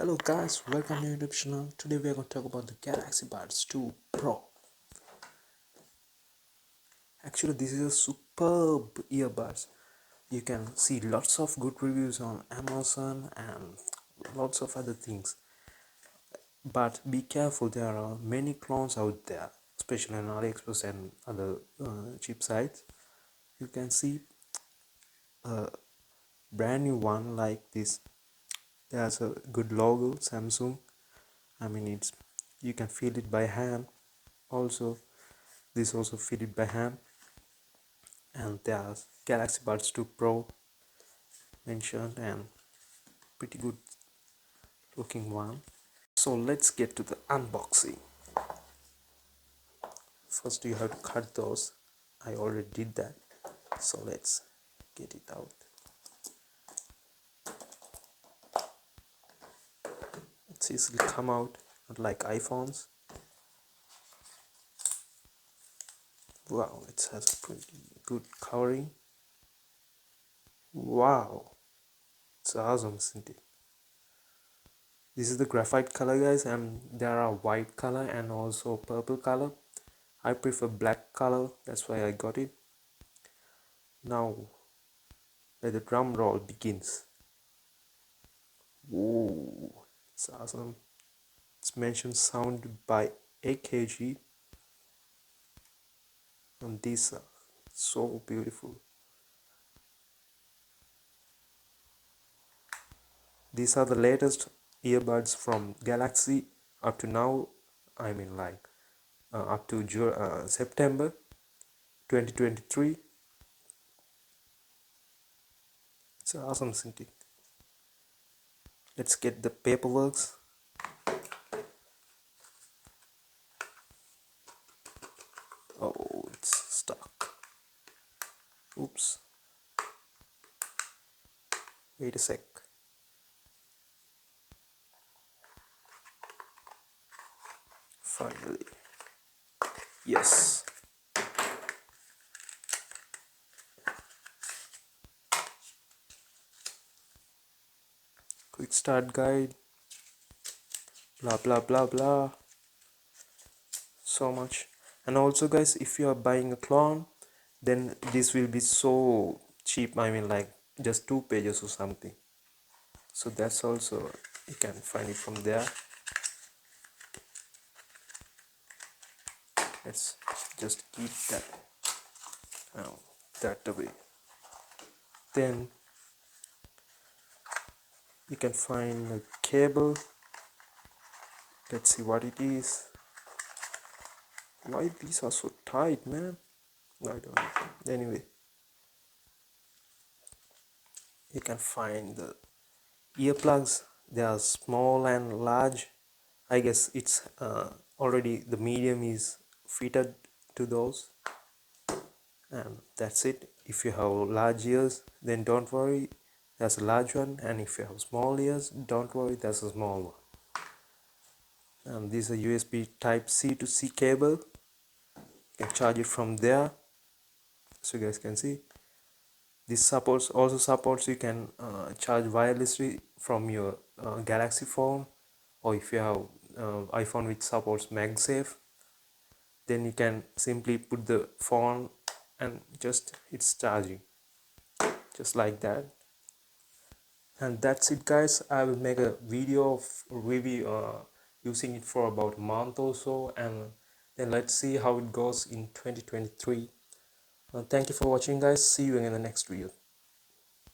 Hello guys, welcome to my YouTube channel. Today we are going to talk about the Galaxy Buds 2 Pro. Actually, this is a superb earbuds. You can see lots of good reviews on Amazon and lots of other things. But be careful, there are many clones out there, especially on AliExpress and other cheap sites. You can see a brand new one like this. There's a good logo, Samsung. It's you can feel it by hand. Also, this also fitted by hand, and there's Galaxy Buds 2 Pro mentioned, and pretty good looking one. So let's get to the unboxing. First you have to cut those. I already did that, so let's get it out. It's easily come out, not like iPhones. Wow, it has a pretty good covering. Wow, it's awesome, isn't it? This is the graphite color, guys, and there are white color and also purple color. I prefer black color, that's why I got it. Now let the drum roll begins. Whoa, it's awesome. It's mentioned sound by AKG, and these are so beautiful. These are the latest earbuds from Galaxy up to now. Up to September 2023. It's awesome, isn't it? Let's get the paperwork. Oh, it's stuck. Oops. Wait a sec. Finally. Yes. Quick start guide. Blah blah blah blah. So much. And also, guys, if you are buying a clone, then this will be so cheap. Just 2 pages or something. So that's also, you can find it from there. Let's just keep that that away. Then you can find a cable. Let's see what it is. Why these are so tight, man? I don't know. Anyway, you can find the earplugs. They are small and large. I guess it's already the medium is fitted to those, and that's it. If you have large ears, then don't worry, there's a large one, and if you have small ears, don't worry, there's a small one. And this is a USB type C to C cable. You can charge it from there, so you guys can see. This also supports you can charge wirelessly from your Galaxy phone, or if you have iPhone which supports MagSafe, then you can simply put the phone and just it's charging just like that. And that's it, guys. I will make a video of review using it for about a month or so, and then let's see how it goes in 2023. Thank you for watching, guys. See you in the next video.